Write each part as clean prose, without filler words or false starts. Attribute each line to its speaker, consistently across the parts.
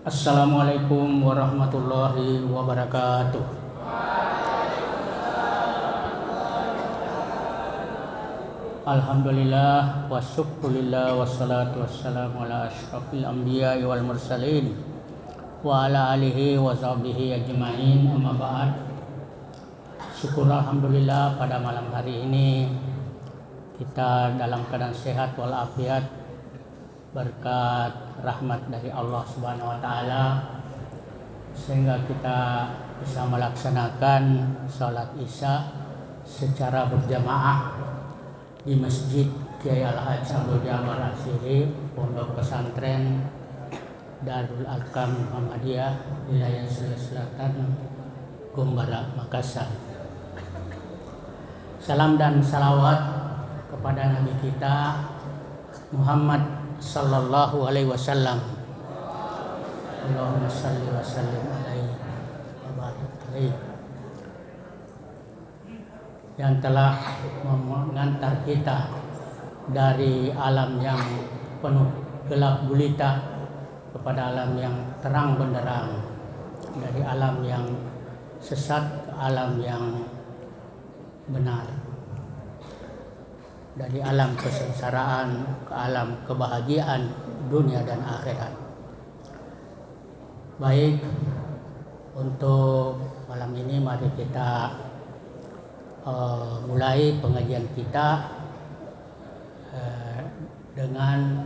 Speaker 1: Assalamualaikum warahmatullahi wabarakatuh. Alhamdulillah wa syukurillah wassalatu wassalamu ala asyrafil anbiya wal mursalin wa ala alihi wa sahbihi ajma'in, amma ba'd. Syukur alhamdulillah pada malam hari ini kita dalam keadaan sehat walafiat berkat rahmat dari Allah Subhanahu wa taala, sehingga kita bisa melaksanakan salat Isya secara berjamaah di Masjid Kiai Al-Hajj Abdul Jabar Asyiri, Pondok Pesantren Darul Arqam Muhammadiyah, wilayah Sulawesi Selatan, Gombala, Makassar. Salam dan salawat kepada Nabi kita Muhammad sallallahu alaihi wasallam. Allahumma salli wa sallim alaihi wa barik alaihi, yang telah mengantar kita dari alam yang penuh gelap gulita kepada alam yang terang benderang, dari alam yang sesat ke alam yang benar, dari alam kesengsaraan ke alam kebahagiaan dunia dan akhirat. Baik, untuk malam ini mari kita mulai pengajian kita dengan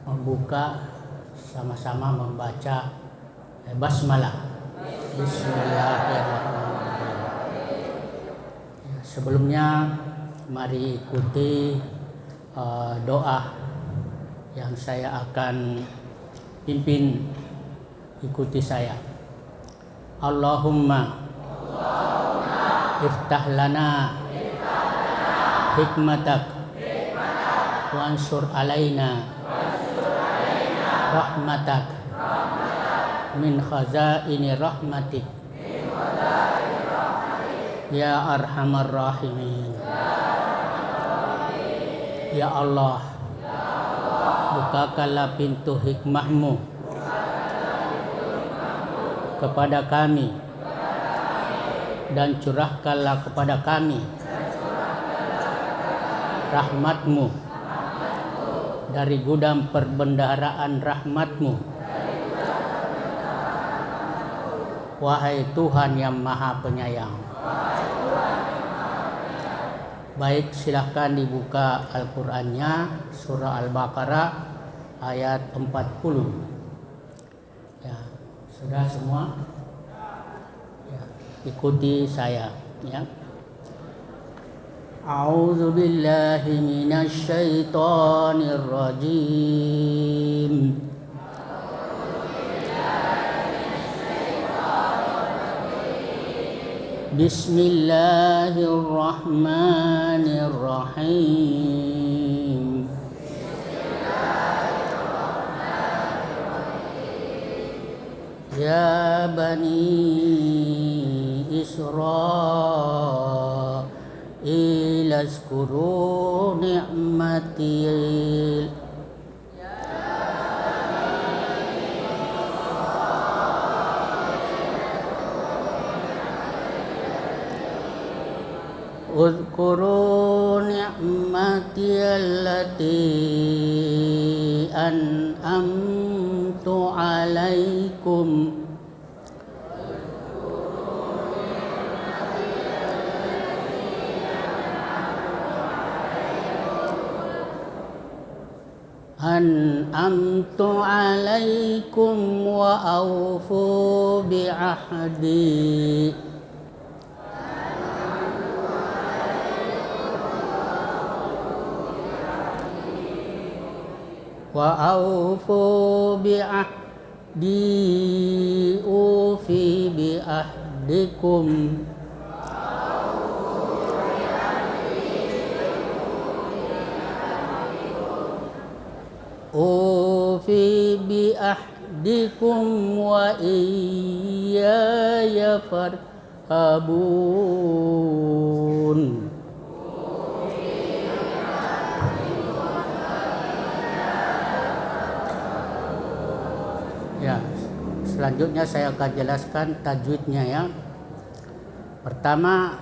Speaker 1: membuka, sama-sama membaca basmalah. Bismillahirrahmanirrahim. Sebelumnya mari ikuti doa yang saya akan pimpin, ikuti saya. Allahumma iftah lana hikmatak wansur alaina rahmatak min khazaini rahmatik ya arhamar rahimin. Ya Allah, bukakanlah pintu hikmahmu kepada kami dan curahkanlah kepada kami rahmatmu dari gudang perbendaharaan rahmatmu. Wahai Tuhan yang Maha Penyayang. Baik, silahkan dibuka Al-Qur'annya, surah Al-Baqarah ayat 40. Ya, sudah semua? Ya, ikuti saya, ya. A'udzu billahi minasy syaithanir rajim. Bismillahirrahmanirrahim. Ya bani Israil azkuru ni'mati Uzkuru ni'mati allati an'amtu alaikum wa awfu bi'ahdi wa aufu bi'ahdi ufi bi'ahdikum ufi bi'ahdikum wa iyaya farhabun. Ya, Selanjutnya saya akan jelaskan tajwidnya ya. Pertama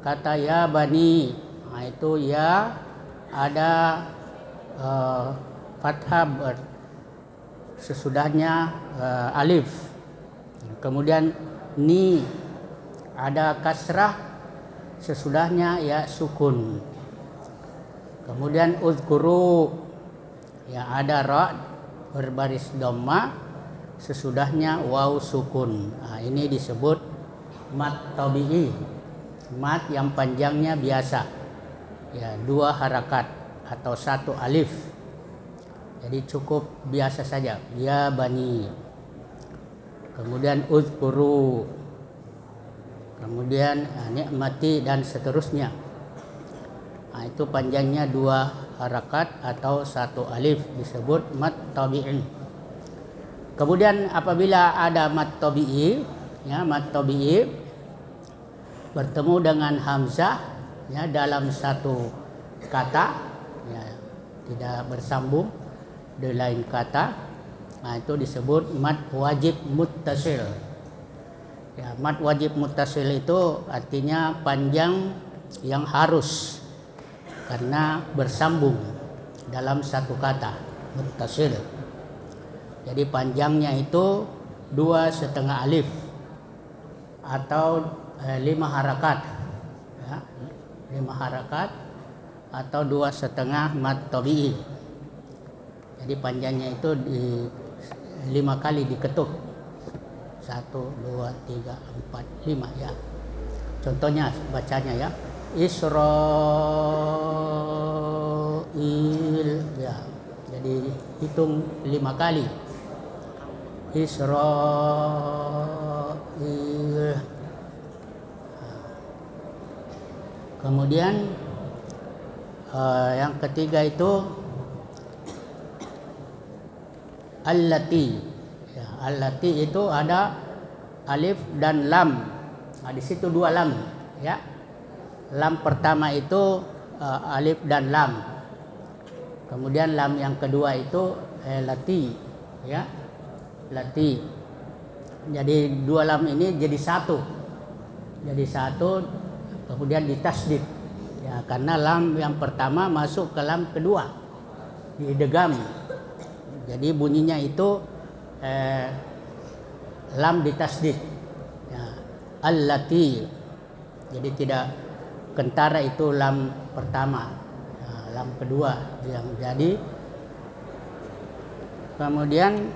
Speaker 1: kata ya bani, nah itu ya ada fathah sesudahnya alif. Kemudian ni ada kasrah sesudahnya ya sukun. Kemudian uzkuru ya ada ra berbaris dhamma sesudahnya waw sukun. Nah, ini disebut mad tabi'i, mad yang panjangnya biasa ya 2 harakat atau 1 alif. Jadi cukup biasa saja ya bani. Kemudian uzkuru, kemudian nikmati dan seterusnya. Nah, itu panjangnya 2 harakat atau 1 alif disebut mad tabi'i. Kemudian apabila ada mad tabi'i, ya mad tabi'i bertemu dengan hamzah ya dalam satu kata, ya tidak bersambung di lain kata, nah itu disebut mad wajib muttasil. Ya, mad wajib muttasil itu artinya panjang yang harus karena bersambung dalam satu kata, muttasil. Jadi panjangnya itu 2,5 alif atau 5 harakat, ya, 5 harakat atau 2,5 mad tabi'i. Jadi panjangnya itu 5 kali diketuk. 1, 2, 3, 4, 5 ya. Contohnya bacanya ya. Isra'il ya. Jadi hitung 5 kali. Isra'il. Kemudian yang ketiga itu allati. Ya, allati itu ada alif dan lam. Nah, di situ 2 lam ya. Lam pertama itu alif dan lam. Kemudian lam yang kedua itu lati ya. Lati. Jadi 2 lam ini jadi 1. Jadi 1 kemudian ditasdid. Ya, karena lam yang pertama masuk ke lam kedua. Diidgham. Jadi bunyinya itu lam ditasdid. Ya, allati. Jadi tidak kentara itu lam pertama. Ya, lam kedua yang jadi. Kemudian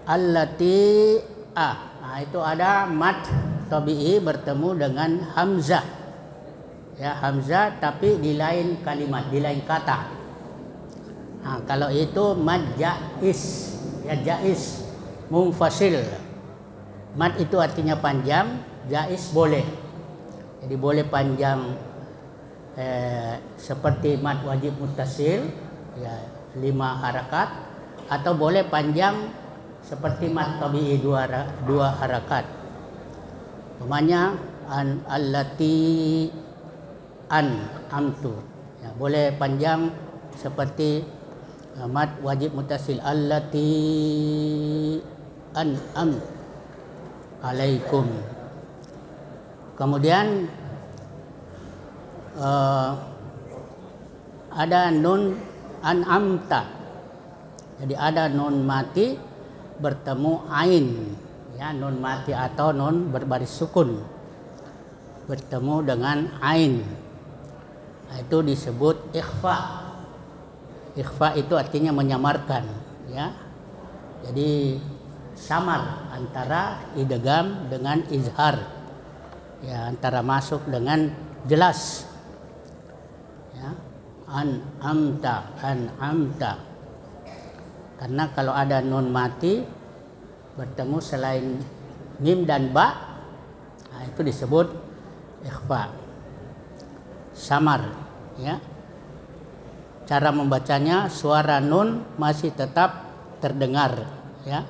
Speaker 1: allati nah itu ada mad tabi'i bertemu dengan hamzah. Ya, hamzah tapi di lain kalimat, di lain kata. Nah, kalau itu mad jaiz, ya jaiz munfasil. Mad itu artinya panjang, jaiz boleh. Jadi boleh panjang seperti mad wajib muttasil, ya 5 harakat, atau boleh panjang seperti mad tabi'i 2 harakat. Umpamanya allati amtu. Ya, boleh panjang seperti mad wajib muttasil allati am alaikum. Kemudian ada nun an'amta. Jadi ada nun mati bertemu ain, ya nun mati atau nun berbaris sukun bertemu dengan ain. Nah, itu disebut ikhfa. Ikhfa itu artinya menyamarkan, ya. Jadi samar antara idgham dengan izhar. Ya, antara masuk dengan jelas. Ya. An'amta. Karena kalau ada nun mati bertemu selain mim dan ba, nah itu disebut ikhfa. Samar, ya. Cara membacanya suara nun masih tetap terdengar, ya.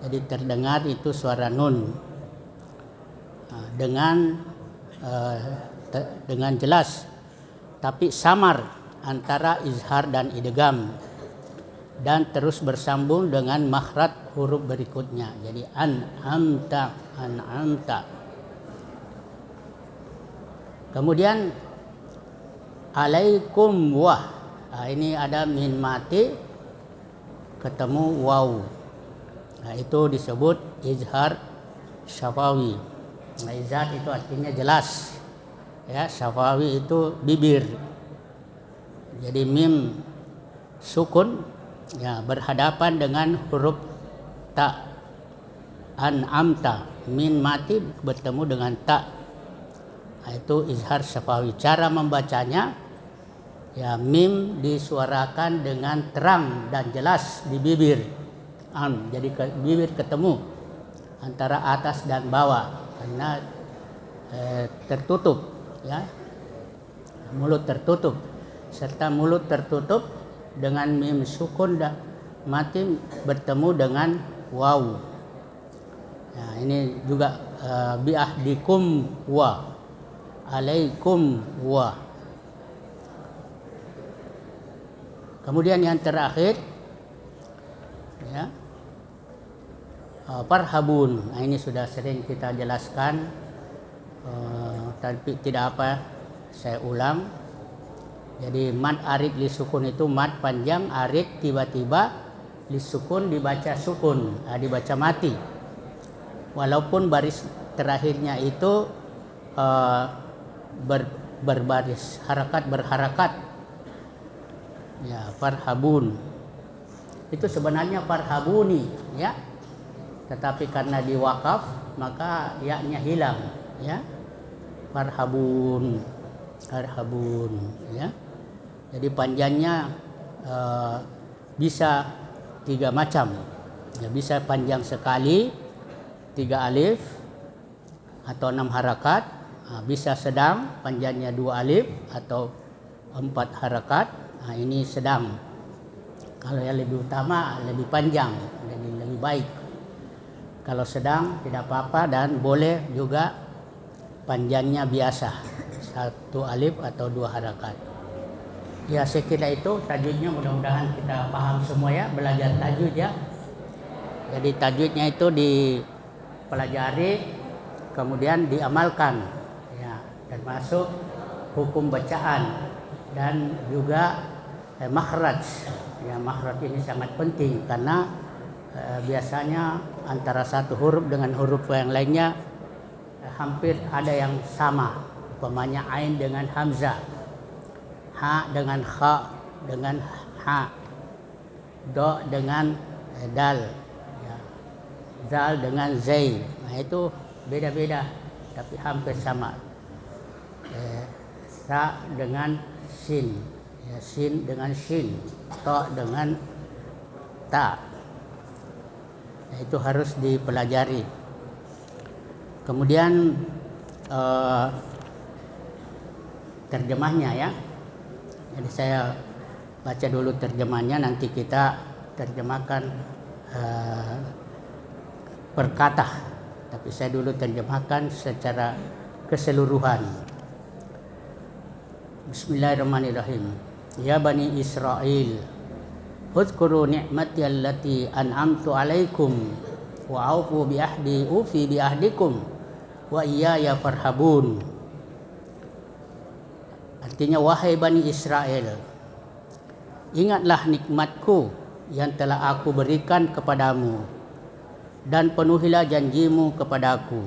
Speaker 1: Jadi terdengar itu suara nun dengan jelas, tapi samar antara izhar dan idgham. dan terus bersambung dengan makhraj huruf berikutnya. Jadi an'amta, an'amta. Kemudian alaikum wah. Ini ada min mati ketemu waw. Itu disebut izhar syafawi. Izhar itu artinya jelas. Ya, syafawi itu bibir. Jadi mim sukun ya berhadapan dengan huruf ta. An'amta, min mati bertemu dengan ta. Itu izhar syafawi. Cara membacanya ya mim disuarakan dengan terang dan jelas di bibir. Jadi bibir ketemu antara atas dan bawah karena tertutup ya. Mulut tertutup serta mulut tertutup dengan mim sukun dan mati bertemu dengan waw. Nah, ini juga bi'ahdikum wa alaikum wa. Kemudian yang terakhir ya farhabun. Nah, ini sudah sering kita jelaskan, tapi tidak apa saya ulang. Jadi mad arid li sukun itu mad panjang, arid tiba-tiba, li sukun dibaca sukun, dibaca mati. Walaupun baris terakhirnya itu berbaris berharakat ya. Farhabun itu sebenarnya farhabuni ya, tetapi karena diwakaf maka ya-nya hilang ya. Farhabun, farhabun ya. Jadi panjangnya bisa 3 macam ya, bisa panjang sekali 3 alif atau 6 harakat. Bisa sedang panjangnya 2 alif atau 4 harakat. Nah, ini sedang. Kalau yang lebih utama lebih panjang, lebih baik. Kalau sedang tidak apa-apa dan boleh juga panjangnya biasa 1 alif atau 2 harakat. Ya, saya kira itu tajwidnya, mudah-mudahan kita paham semua ya, belajar tajwid ya. Jadi tajwidnya itu dipelajari kemudian diamalkan. Termasuk hukum bacaan dan juga makhraj. Ya, makhraj ini sangat penting karena biasanya antara satu huruf dengan huruf yang lainnya hampir ada yang sama. Umpamanya ain dengan hamzah, ha dengan kha dengan ha, do dengan dal, ya, zal dengan zai. Nah, itu beda-beda tapi hampir sama. Sa dengan sin ya, sin dengan shin, to dengan ta. Nah, itu harus dipelajari. Kemudian terjemahnya ya. Jadi saya baca dulu terjemahnya, nanti kita terjemahkan per kata. Tapi saya dulu terjemahkan secara keseluruhan. Bismillahirrahmanirrahim. Ya Bani Israel, uzkuru ni'mati allati an'amtu alaikum wa aufu bi ahdi ufi bi ahdikum wa iyaya farhabun. Artinya, wahai Bani Israel, ingatlah nikmatku yang telah aku berikan kepadamu dan penuhilah janjimu kepadaku.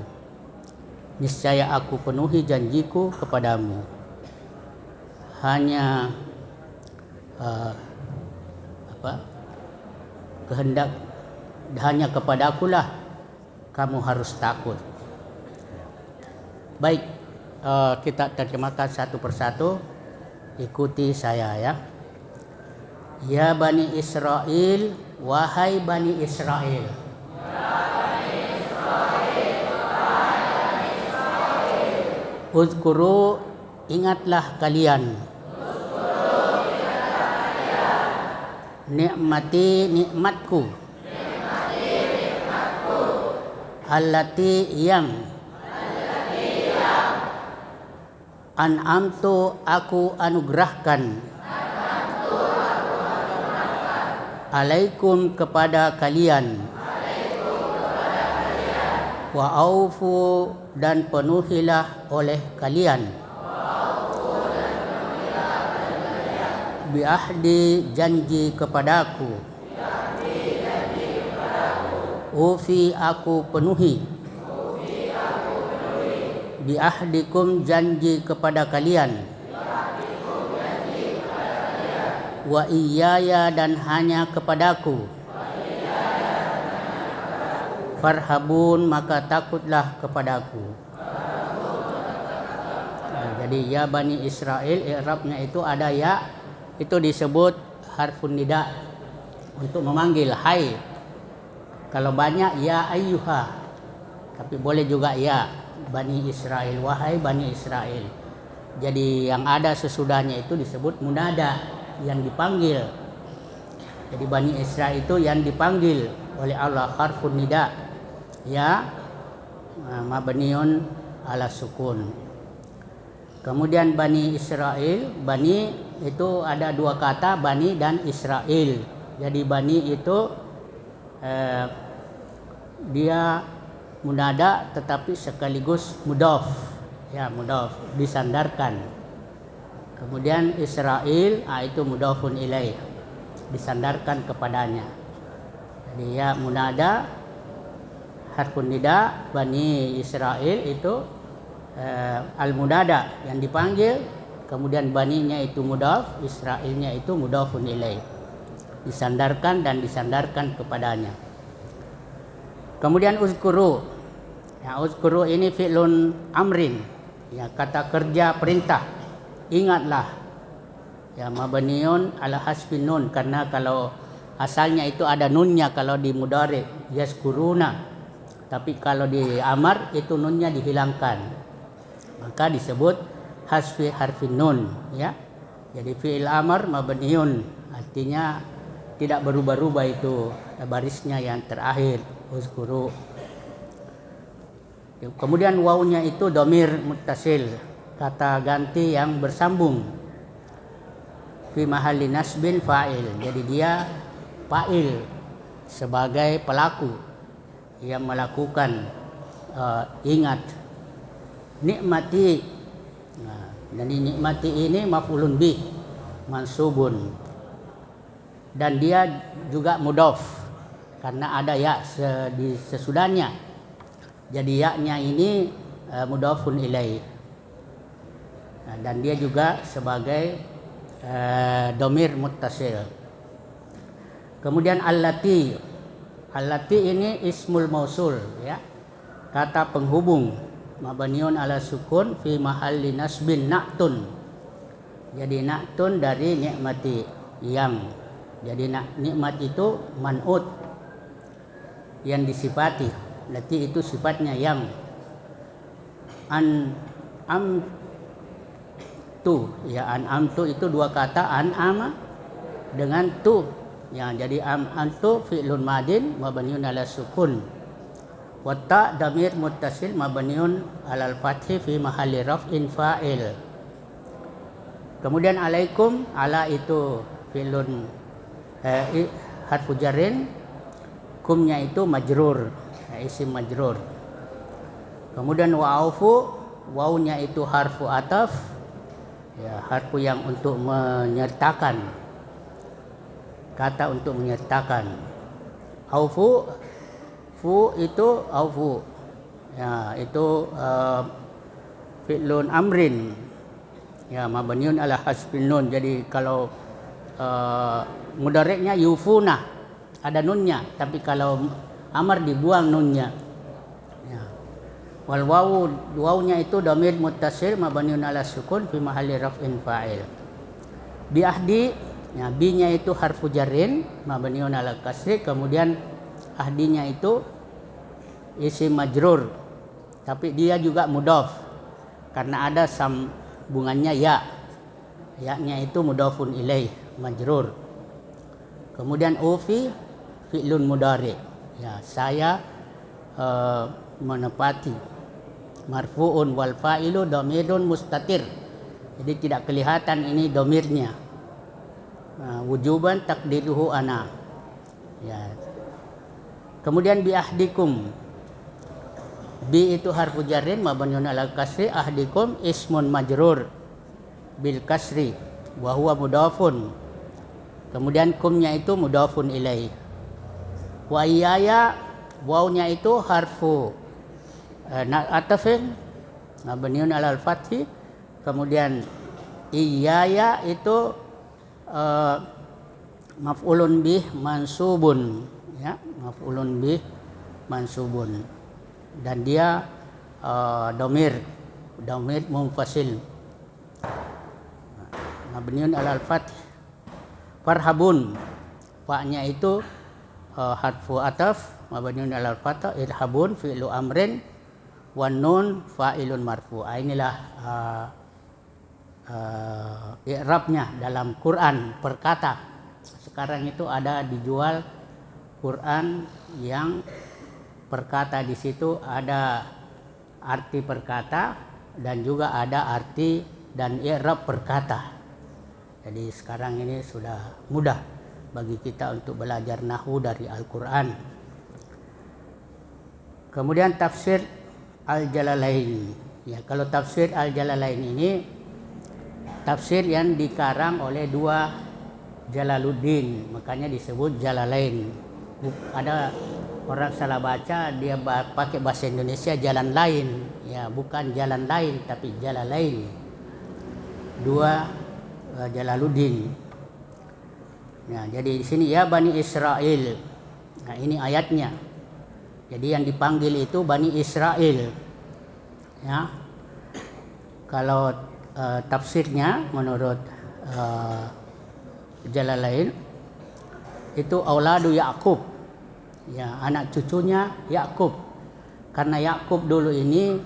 Speaker 1: Niscaya aku penuhi janjiku kepadamu. Hanya hanya kepadakulah kamu harus takut. Baik, kita terjemahkan satu persatu. Ikuti saya ya. Ya Bani Israel, wahai Bani Israel. Uzkuru, ingatlah kalian. Nikmati, nikmatku. Allati yang an'amtu aku anugerahkan alaikum kepada kalian, wa aufu dan penuhilah oleh kalian, bi ahdi janji kepadaku, ufi aku penuhi, bi ahdikum janji kepada kalian, wa iyaya dan hanya kepadaku, farhabun maka takutlah kepadaku. Jadi ya Bani Israel, i'rabnya itu ada ya, itu disebut harfun nida untuk memanggil, hai. Kalau banyak ya ayyuha, tapi boleh juga ya Bani Israel, wahai Bani Israel. Jadi yang ada sesudahnya itu disebut munada, yang dipanggil. Jadi Bani Israel itu yang dipanggil oleh Allah, harfun nida ya mabniun ala sukun. Kemudian Bani Israel, Bani itu ada dua kata, Bani dan Israel. Jadi Bani itu dia munada tetapi sekaligus mudhaf, ya mudhaf, disandarkan. Kemudian Israel itu mudhafun ilaih, disandarkan kepadanya. Jadi ya munada harfun nida Bani Israel itu al-munada yang dipanggil, kemudian baninya itu mudhaf, Israilnya itu mudhafun ilaih, disandarkan dan disandarkan kepadanya. Kemudian uzkuru, ya uzkuru ini fi'lun amrin, ya kata kerja perintah, ingatlah, ya mabniun ala hasbin nun, karena kalau asalnya itu ada nunnya kalau di mudhari yazkuruna, tapi kalau di amar itu nunnya dihilangkan, maka disebut hasfi harfin nun, ya. Jadi fi'il amar mabniun, artinya tidak berubah-ubah itu barisnya yang terakhir uzkuru. Kemudian wawunya itu dhamir muttasil, kata ganti yang bersambung, fi mahalli nasbin fa'il. Jadi dia fa'il sebagai pelaku yang melakukan ingat. Nikmati, jadi nikmati ini maf'ulun bih mansubun, dan dia juga mudhaf karena ada ya di sesudahnya. Jadi ya-nya ini mudhafun ilaih. Dan dia juga sebagai dhamir muttasil. Kemudian allati, allati ini ismul mausul, ya, kata penghubung, mabniun ala sukun fi mahalli nasbin na'tun. Jadi na'tun dari nikmati, yang. Jadi nikmat itu man'ut, yang disifati, berarti itu sifatnya yang. An'am tu, ya an'amtu itu dua kata, an'ama dengan tu, ya. Jadi an'amtu fi'lun madin mabniun ala sukun, wa ta dhamir muttasil mabniun alal fathi fi mahalli raf'in fa'il. Kemudian alaikum, ala itu fi'lun harfu jarrin, kumnya itu majrur, isim majrur. Kemudian wa'aufu, wawunya itu harfu ataf, ya harfu yang untuk menyertakan, kata untuk menyertakan. Aufu, fu itu aufu, ya itu fi'lun amrin, ya mabniun ala hasbin nun. Jadi kalau mudhari'nya yufuna ada nunnya, tapi kalau amar dibuang nunnya, ya. Wal wawu, wawunya itu dhamir muttasil mabniun ala sukun fi mahalli raf'in fa'il. Bi ahdi, ya bi-nya itu harfu jarrin mabniun ala kasri, kemudian ahdinya itu isim majrur, tapi dia juga mudhaf karena ada sambungannya ya, ya-nya itu mudhafun ilaih majrur. Kemudian ufi fi'lun mudhari, ya saya menepati, marfu'un wal fa'ilu dhamirun mustatir, jadi tidak kelihatan ini dhamirnya. Wujuban takdiruhu ana, Ya. Kemudian bi ahdikum. Bi itu harfu jarrin mabniun alal kasri, ahdikum ismun majrur bil kasri wa huwa mudhafun. Kemudian kumnya itu mudhafun ilaih. Wa iyaya, wawnya itu harfu atafin mabniun alal fathi. Kemudian iyaya itu maf'ulun bih mansubun, ya, maf'ulun bih mansubun, dan dia domir munfasil mabniun alal fath. Farhabun, fa-nya itu harfu ataf mabniun alal fath. Irhabun fi'lu amrin, wan nun fa'ilun marfu. Inilah i'rabnya dalam Quran perkata. Sekarang itu ada dijual Quran yang perkata, di situ ada arti perkata dan juga ada arti dan i'rab perkata. Jadi sekarang ini sudah mudah bagi kita untuk belajar nahwu dari Al-Quran. Kemudian tafsir Al-Jalalain. Ya, kalau tafsir Al-Jalalain ini tafsir yang dikarang oleh dua Jalaluddin, makanya disebut Jalalain. Ada orang salah baca, dia pakai bahasa Indonesia jalan lain, ya, bukan jalan lain tapi Jalalain. Dua Jalaluddin. Ya, jadi di sini ya Bani Israel. Nah, ini ayatnya. Jadi yang dipanggil itu Bani Israel. Ya. Kalau tafsirnya menurut Jalalain itu auladu Yakub. Ya, anak cucunya Yakub. Karena Yakub dulu ini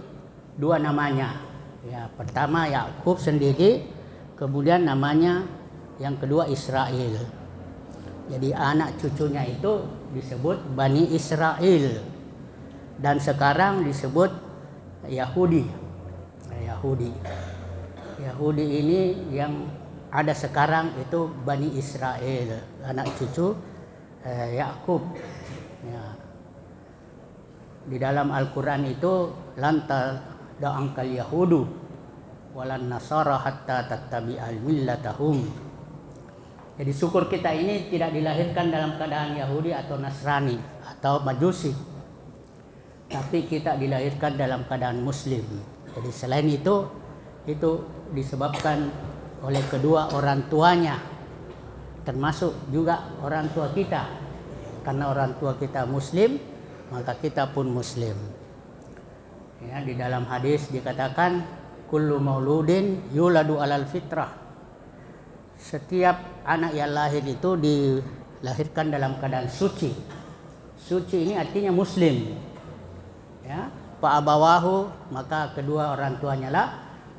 Speaker 1: dua namanya. Ya, pertama Yakub sendiri, kemudian namanya yang kedua Israel. Jadi anak cucunya itu disebut Bani Israel. Dan sekarang disebut Yahudi. Yahudi ini yang ada sekarang itu Bani Israel, anak cucu Yakub. Ya. Di dalam Al-Quran itu lanta da'angkal Yahudu walan nasara hatta tattabi'al millatahum. Jadi syukur kita ini tidak dilahirkan dalam keadaan Yahudi atau Nasrani atau Majusi, tapi kita dilahirkan dalam keadaan Muslim. Jadi selain itu disebabkan oleh kedua orang tuanya, termasuk juga orang tua kita. Karena orang tua kita Muslim, maka kita pun Muslim. Ya, di dalam hadis dikatakan kullu mauludin yuladu alal fitrah. Setiap anak yang lahir itu dilahirkan dalam keadaan suci. Suci ini artinya Muslim. Ya, fa abawahu, maka kedua orang tuanya lah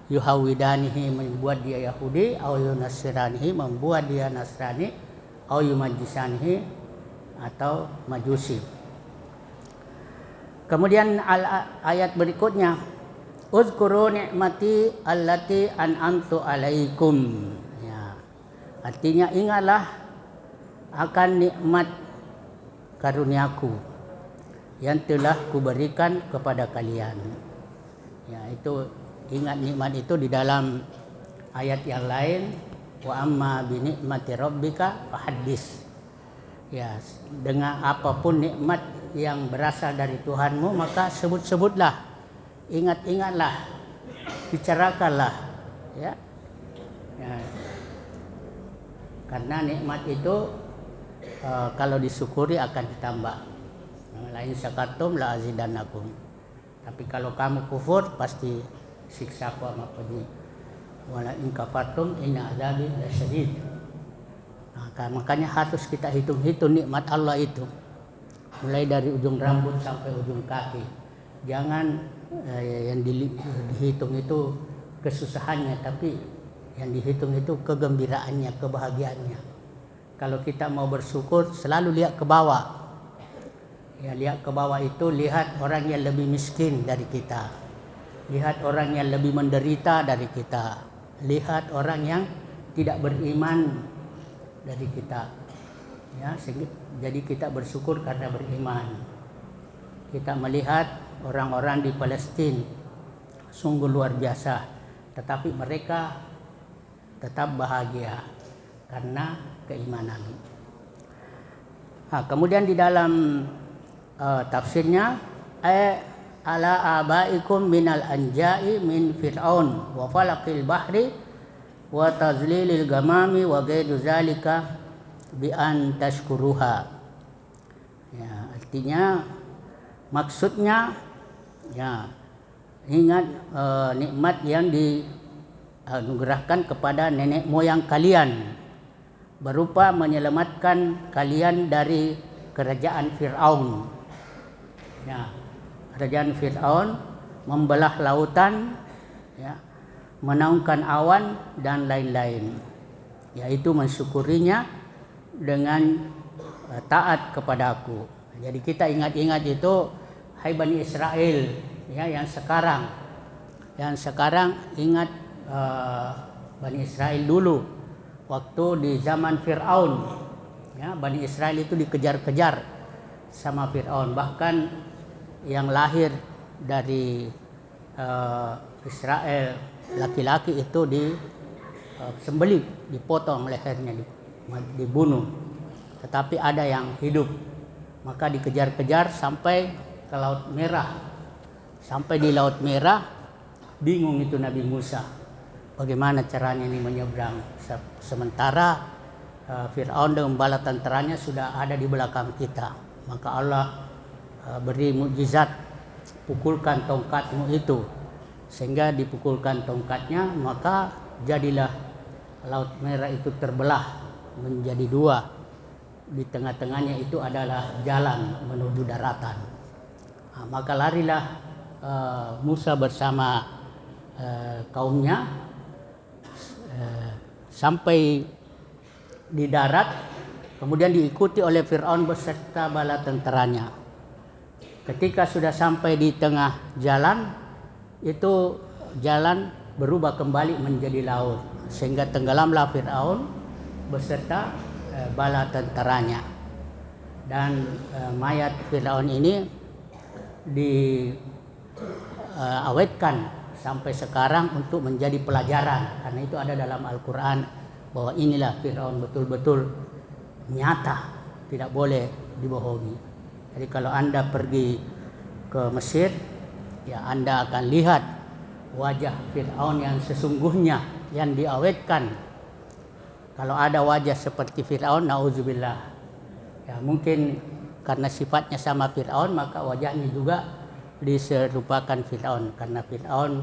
Speaker 1: yuhawidanihi, membuat dia Yahudi, au yunasiranihi, membuat dia Nasrani, au yumajisanihi, atau Majusi. Kemudian ayat berikutnya, uzkuru ni'mati allati an'amtu alaikum. Ya, artinya ingatlah akan nikmat karuniaku yang telah kuberikan kepada kalian. Ya, itu ingat nikmat itu di dalam ayat yang lain, wa amma bi ni'mati rabbika fahaddits. Ya, dengan apapun nikmat yang berasal dari Tuhanmu, maka sebut-sebutlah, ingat-ingatlah, bicarakanlah, ya. Ya. Karena nikmat itu kalau disyukuri akan ditambah. La in syakartum la azidannakum. Tapi kalau kamu kufur pasti siksaku amat pedih. Wala in kafartum inna azabi lasyadid. Makanya harus kita hitung-hitung nikmat Allah itu, mulai dari ujung rambut sampai ujung kaki. Jangan yang dihitung itu kesusahannya, tapi yang dihitung itu kegembiraannya, kebahagiaannya. Kalau kita mau bersyukur, selalu lihat ke bawah. Ya, lihat ke bawah itu, lihat orang yang lebih miskin dari kita, lihat orang yang lebih menderita dari kita, lihat orang yang tidak beriman dari kita. Ya, jadi kita bersyukur karena beriman. Kita melihat orang-orang di Palestina sungguh luar biasa, tetapi mereka tetap bahagia karena keimanan. Nah, kemudian di dalam tafsirnya, ala abaikum minal anja'i min fir'aun wa falaqil bahri wa tazlilil gamami wa ghairu zalika bi an tashkuruha. Ya, artinya maksudnya ya ingat nikmat yang dianugerahkan kepada nenek moyang kalian berupa menyelamatkan kalian dari kerajaan Fir'aun. Ya, kerajaan Fir'aun membelah lautan, ya, menaungkan awan dan lain-lain. Yaitu mensyukurinya dengan taat kepada aku. Jadi kita ingat-ingat itu, hai Bani Israel, ya, yang sekarang ingat Bani Israel dulu waktu di zaman Fir'aun. Ya, Bani Israel itu dikejar-kejar sama Fir'aun, bahkan yang lahir dari Israel laki-laki itu disembelih, dipotong lehernya, dibunuh. Tetapi ada yang hidup, maka dikejar-kejar sampai ke Laut Merah. Sampai di Laut Merah, bingung itu Nabi Musa, bagaimana caranya ini menyeberang. Sementara Fir'aun dengan bala tentaranya sudah ada di belakang kita. Maka Allah beri mukjizat, pukulkan tongkatmu itu, sehingga dipukulkan tongkatnya, maka jadilah Laut Merah itu terbelah menjadi dua. Di tengah-tengahnya itu adalah jalan menuju daratan. Nah, maka larilah Musa bersama kaumnya sampai di darat, kemudian diikuti oleh Fir'aun beserta bala tentaranya. Ketika sudah sampai di tengah jalan, itu jalan berubah kembali menjadi laut, sehingga tenggelamlah Fir'aun beserta bala tentaranya. Dan mayat Fir'aun ini diawetkan sampai sekarang untuk menjadi pelajaran, karena itu ada dalam Al-Quran bahwa inilah Fir'aun betul-betul nyata, tidak boleh dibohongi. Jadi kalau Anda pergi ke Mesir, ya Anda akan lihat wajah Fir'aun yang sesungguhnya yang diawetkan. Kalau ada wajah seperti Fir'aun, na'udzubillah, ya mungkin karena sifatnya sama Fir'aun, maka wajahnya juga diserupakan Fir'aun, karena Fir'aun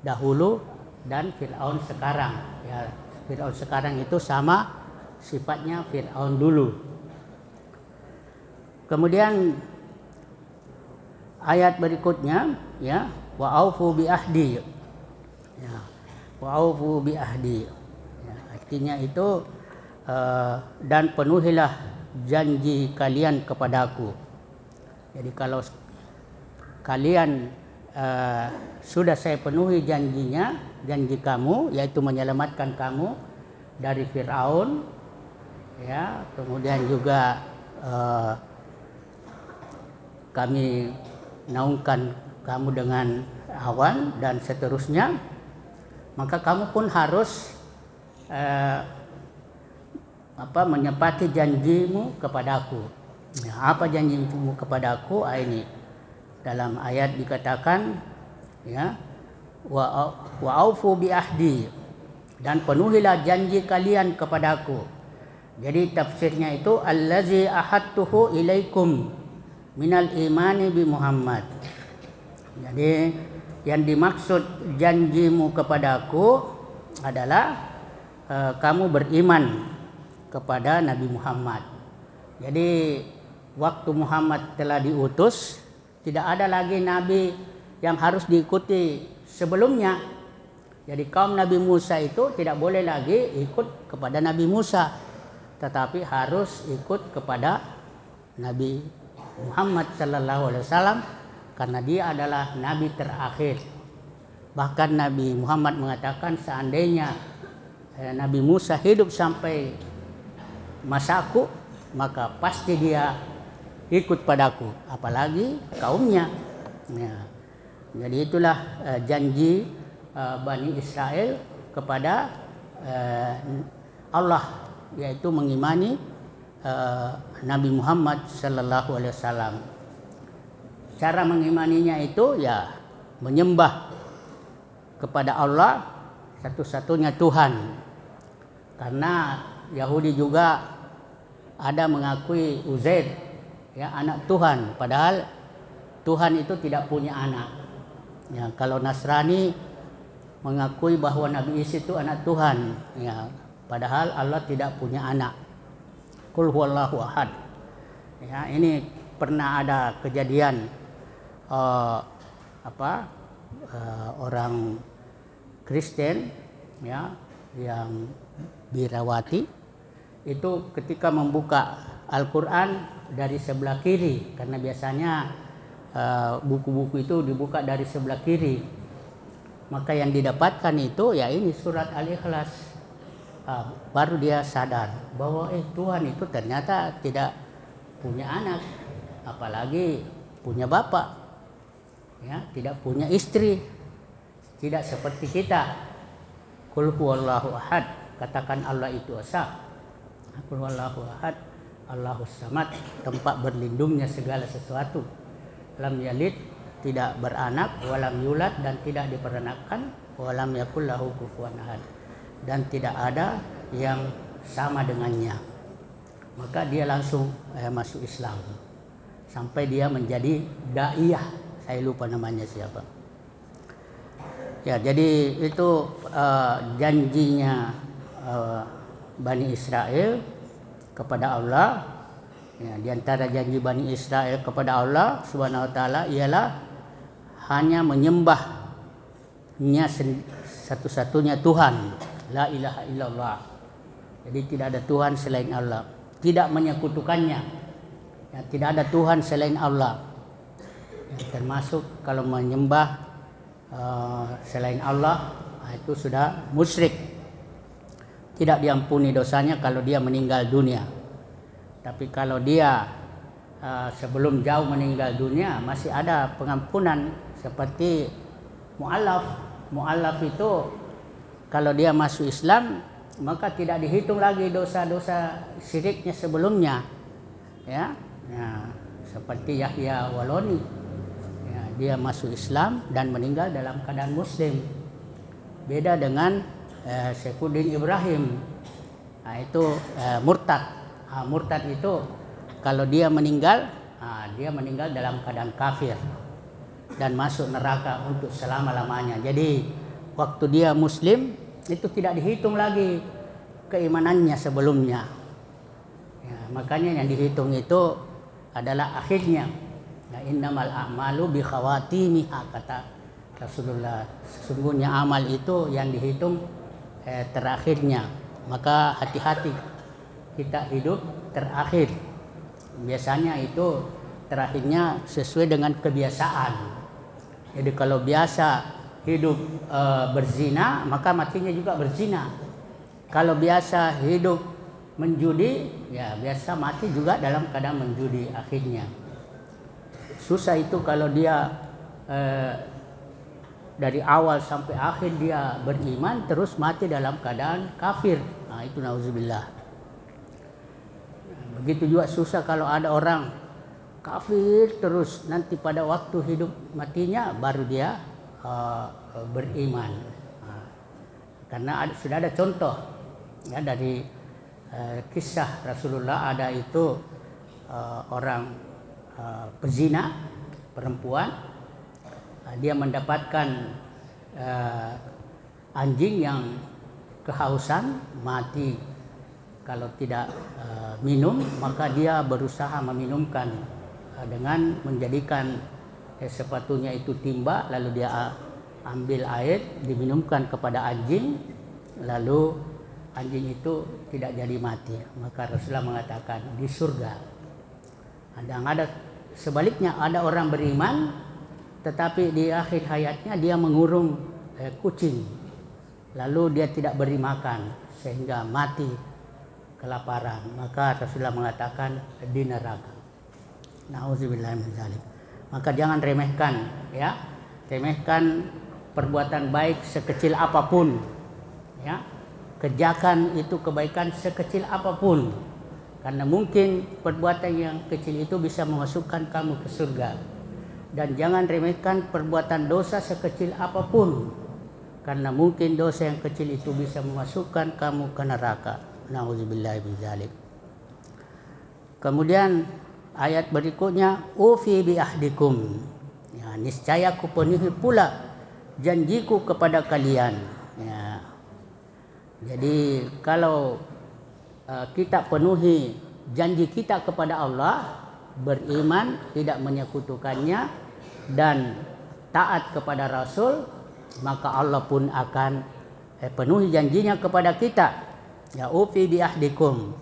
Speaker 1: dahulu dan Fir'aun sekarang. Ya, Fir'aun sekarang itu sama sifatnya Fir'aun dulu. Kemudian ayat berikutnya, ya, wa aufu bi ahdi. Ya, wa aufu bi ahdi. Ya, artinya itu dan penuhilah janji kalian kepadaku. Jadi kalau kalian sudah saya penuhi janjinya, janji kamu, yaitu menyelamatkan kamu dari Fir'aun, ya, kemudian juga kami naungkan kamu dengan awan dan seterusnya, maka kamu pun harus menepati janjimu kepadaku. Nah, apa janjimu kepadaku? Ini dalam ayat dikatakan, ya, wa aufu bi ahdi, dan penuhilah janji kalian kepadaku. Jadi tafsirnya itu allazi ahadtuhu ilaikum minal imani bi Muhammad. Jadi yang dimaksud janjimu kepadaku adalah kamu beriman kepada Nabi Muhammad. Jadi waktu Muhammad telah diutus, tidak ada lagi nabi yang harus diikuti sebelumnya. Jadi kaum Nabi Musa itu tidak boleh lagi ikut kepada Nabi Musa, tetapi harus ikut kepada Nabi Muhammad sallallahu alaihi wasallam, karena dia adalah nabi terakhir. Bahkan Nabi Muhammad mengatakan, seandainya Nabi Musa hidup sampai masaku, maka pasti dia ikut padaku, apalagi kaumnya. Ya. Jadi itulah janji Bani Israel kepada Allah, yaitu mengimani Nabi Muhammad sallallahu alaihi wasallam. Cara mengimaninya itu ya menyembah kepada Allah satu-satunya Tuhan. Karena Yahudi juga ada mengakui Uzair ya anak Tuhan, padahal Tuhan itu tidak punya anak. Ya, kalau Nasrani mengakui bahwa Nabi Isa itu anak Tuhan, ya, padahal Allah tidak punya anak. Qul huwallahu ahad. Ya, ini pernah ada kejadian orang Kristen ya yang Birawati itu ketika membuka Al-Quran dari sebelah kiri, karena biasanya buku-buku itu dibuka dari sebelah kiri, maka yang didapatkan itu ya ini surat Al-Ikhlas. Baru dia sadar bahwa Tuhan itu ternyata tidak punya anak, apalagi punya bapak, ya, tidak punya istri, tidak seperti kita. Qul huwallahu ahad, katakan Allah itu esa. Qul huwallahu ahad, Allahus samad, tempat berlindungnya segala sesuatu. Lam yalid, tidak beranak, walam yulad, dan tidak diperanakkan, walam yakul lahu kufuwan ahad, dan tidak ada yang sama dengannya. Maka dia langsung masuk Islam sampai dia menjadi daiyah. Saya lupa namanya siapa. Ya, jadi itu janjinya Bani Israel kepada Allah. Ya, di antara janji Bani Israel kepada Allah Subhanahu wa taala ialah hanya menyembahnya satu-satunya Tuhan, la ilaha illallah. Jadi tidak ada Tuhan selain Allah, tidak menyekutukannya. Ya, tidak ada Tuhan selain Allah. Ya, termasuk kalau menyembah selain Allah, itu sudah musyrik. Tidak diampuni dosanya kalau dia meninggal dunia. Tapi kalau dia sebelum jauh meninggal dunia masih ada pengampunan, seperti mu'allaf. Mu'allaf itu kalau dia masuk Islam maka tidak dihitung lagi dosa-dosa syiriknya sebelumnya. Ya, seperti Yahya Waloni. Ya, dia masuk Islam dan meninggal dalam keadaan Muslim. Beda dengan Saifuddin Ibrahim. Nah, itu murtad. Murtad itu kalau dia meninggal dalam keadaan kafir dan masuk neraka untuk selama-lamanya. Jadi waktu dia Muslim itu tidak dihitung lagi keimanannya sebelumnya. Ya, makanya yang dihitung itu adalah akhirnya. Ya, innamal a'malu bi khawatimiha, kata Rasulullah. Sesungguhnya amal itu yang dihitung terakhirnya. Maka hati-hati kita hidup terakhir. Biasanya itu terakhirnya sesuai dengan kebiasaan. Jadi kalau biasa hidup berzina, maka matinya juga berzina. Kalau biasa hidup menjudi, ya biasa mati juga dalam keadaan menjudi akhirnya. Susah itu kalau dia dari awal sampai akhir dia beriman terus mati dalam keadaan kafir. Nah, itu nauzubillah. Begitu juga susah kalau ada orang kafir terus, nanti pada waktu hidup matinya baru dia beriman. Karena sudah ada contoh ya dari kisah Rasulullah, ada itu orang pezina perempuan, dia mendapatkan anjing yang kehausan mati. Kalau tidak minum, maka dia berusaha meminumkan dengan menjadikan sepatunya itu timba, lalu dia ambil air diminumkan kepada anjing, lalu anjing itu tidak jadi mati. Maka Rasulullah mengatakan di surga. Ada sebaliknya, ada orang beriman tetapi di akhir hayatnya dia mengurung kucing, lalu dia tidak beri makan sehingga mati kelaparan. Maka Rasulullah mengatakan di neraka. Nauzubillah min dzalik. Maka jangan remehkan, ya. Remehkan perbuatan baik sekecil apapun, ya. Kerjakan itu kebaikan sekecil apapun. Karena mungkin perbuatan yang kecil itu bisa memasukkan kamu ke surga. Dan jangan remehkan perbuatan dosa sekecil apapun. Karena mungkin dosa yang kecil itu bisa memasukkan kamu ke neraka. Nauzubillahi min dzalik. Kemudian ayat berikutnya, ufi bi ahdikum. Ya, niscaya kupenuhi pula janjiku kepada kalian. Ya. Jadi kalau kita penuhi janji kita kepada Allah, beriman, tidak menyekutukannya, dan taat kepada Rasul, maka Allah pun akan penuhi janjinya kepada kita. Ya, ufi bi ahdikum.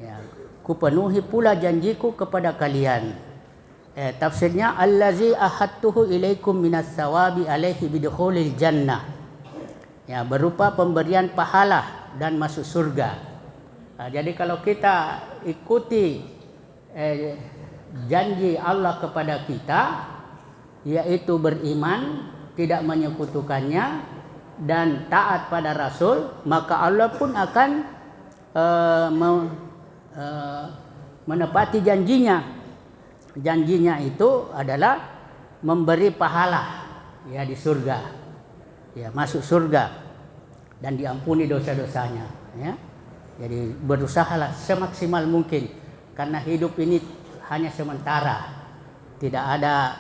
Speaker 1: Ya, kupenuhi pula janjiku kepada kalian. Tafsirnya, allazi ahadtuhu ilaikum minas sawabi alaihi bidukhulil jannah. Ya, berupa pemberian pahala dan masuk surga. Jadi kalau kita ikuti janji Allah kepada kita, yaitu beriman, tidak menyekutukannya, dan taat pada Rasul, maka Allah pun akan menepati janjinya. Janjinya itu adalah memberi pahala, ya, di surga, ya, masuk surga dan diampuni dosa-dosanya, ya. Jadi berusahalah semaksimal mungkin, karena hidup ini hanya sementara, tidak ada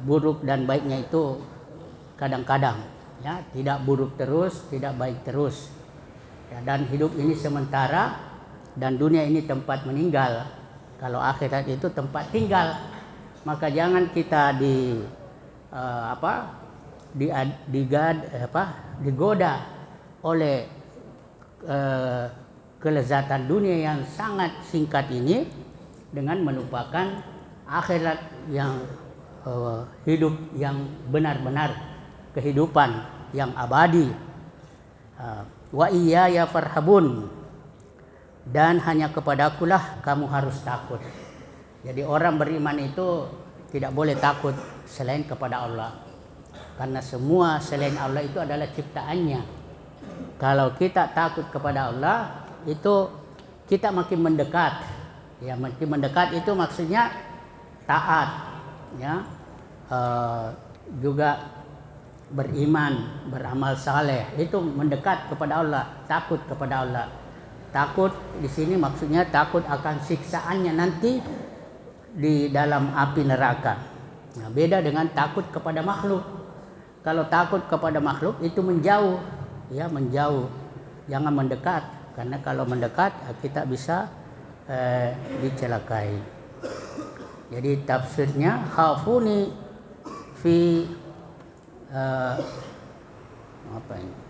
Speaker 1: buruk dan baiknya itu kadang-kadang, ya, tidak buruk terus, tidak baik terus, ya, dan hidup ini sementara dan dunia ini tempat meninggal. Kalau akhirat itu tempat tinggal, maka jangan kita digoda oleh kelezatan dunia yang sangat singkat ini dengan melupakan akhirat yang hidup yang benar-benar, kehidupan yang abadi. Wa iyaya farhabun, dan hanya kepadakulah kamu harus takut. Jadi orang beriman itu tidak boleh takut selain kepada Allah, karena semua selain Allah itu adalah ciptaannya. Kalau kita takut kepada Allah, itu kita makin mendekat. Ya, makin mendekat itu maksudnya taat, ya, juga beriman, beramal saleh, itu mendekat kepada Allah, takut kepada Allah. Takut di sini maksudnya takut akan siksaannya nanti di dalam api neraka. Nah, beda dengan takut kepada makhluk. Kalau takut kepada makhluk itu menjauh, ya, menjauh, jangan mendekat, karena kalau mendekat kita bisa dicelakai. Jadi tafsirnya khafuni fi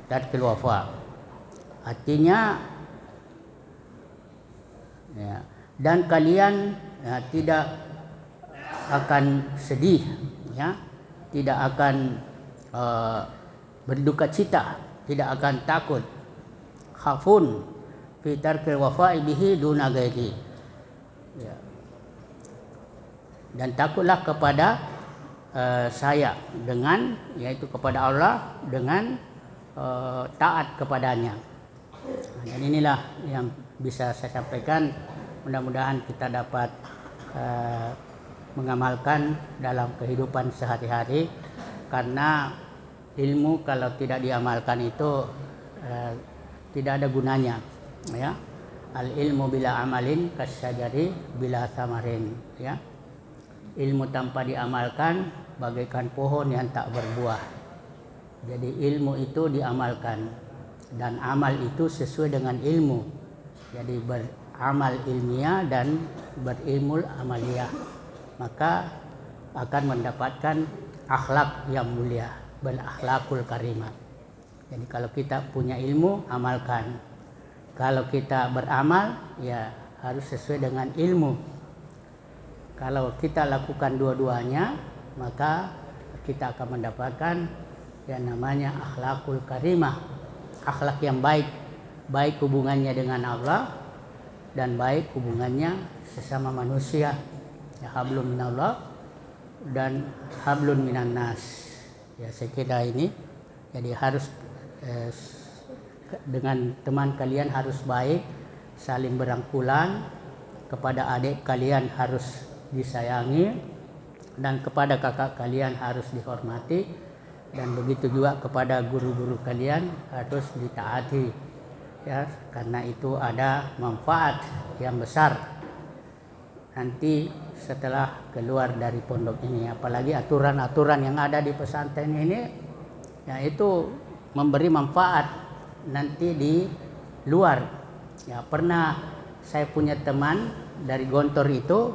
Speaker 1: tarkil wafa, artinya, ya, dan kalian, ya, tidak akan sedih, ya, tidak akan berduka cita, tidak akan takut. Khafun fi tarkil wafa'i bihi duna ghairi, ya. Dan takutlah kepada saya dengan, yaitu kepada Allah, dengan taat kepadanya. Dan inilah yang bisa saya sampaikan. Mudah-mudahan kita dapat mengamalkan dalam kehidupan sehari-hari, karena ilmu kalau tidak diamalkan itu tidak ada gunanya, ya. Al ilmu bila amalin kasyajari bila samarin, ya. Ilmu tanpa diamalkan bagaikan pohon yang tak berbuah. Jadi ilmu itu diamalkan, dan amal itu sesuai dengan ilmu. Jadi beramal ilmiah dan berilmu amaliyah, maka akan mendapatkan akhlak yang mulia, berakhlakul karimah. Jadi kalau kita punya ilmu, amalkan. Kalau kita beramal, ya harus sesuai dengan ilmu. Kalau kita lakukan dua-duanya, maka kita akan mendapatkan yang namanya akhlakul karimah, akhlak yang baik, baik hubungannya dengan Allah dan baik hubungannya sesama manusia. Ya, hablum minallah dan hablun minan nas. Ya, saya kira ini jadi harus dengan teman kalian harus baik, saling berangkulan, kepada adik kalian harus disayangi, dan kepada kakak kalian harus dihormati, dan begitu juga kepada guru-guru kalian harus ditaati, ya, karena itu ada manfaat yang besar nanti setelah keluar dari pondok ini. Apalagi aturan-aturan yang ada di pesantren ini, ya, itu memberi manfaat nanti di luar. Ya, pernah saya punya teman dari Gontor itu,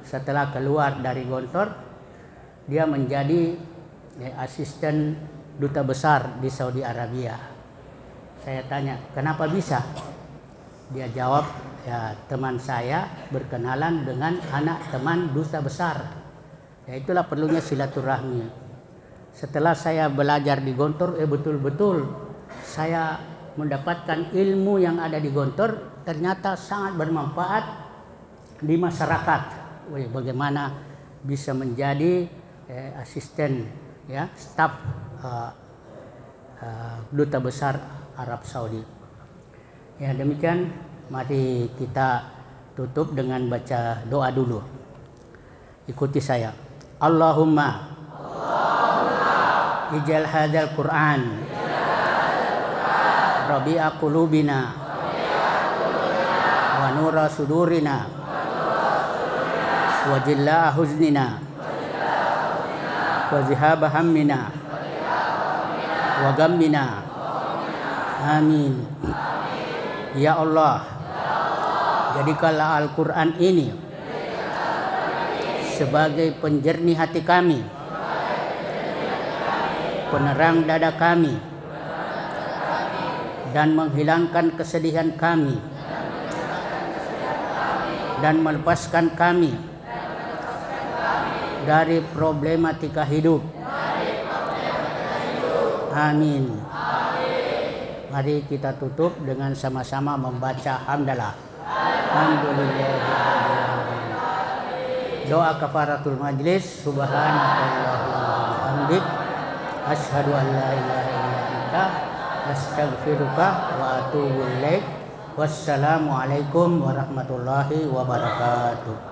Speaker 1: setelah keluar dari Gontor dia menjadi asisten duta besar di Saudi Arabia. Saya tanya, kenapa bisa? Dia jawab, ya, teman saya berkenalan dengan anak teman duta besar. Ya, itulah perlunya silaturahmi. Setelah saya belajar di Gontor, betul-betul saya mendapatkan ilmu yang ada di Gontor ternyata sangat bermanfaat di masyarakat. Bagaimana bisa menjadi asisten, ya, staf duta besar Arab Saudi. Ya, demikian, mari kita tutup dengan baca doa dulu. Ikuti saya. Allahumma ij'al hadzal Qur'an rabi'a qulubina wa nura sudurina wa jillaa huznina wa zihaba hammina wa gammina. Amin. Ya Allah, jadikanlah Al-Quran ini sebagai penjernih hati kami, penerang dada kami, dan menghilangkan kesedihan kami, dan melepaskan kami dari problematika hidup. Amin. Mari kita tutup dengan sama-sama membaca hamdalah. Alhamdulillah. Doa kafaratul majlis. Subhanakallahumma wa bihamdik, asyhadu an la ilaha illa anta, astaghfiruka wa atubu ilaik. Wassalamualaikum warahmatullahi wabarakatuh.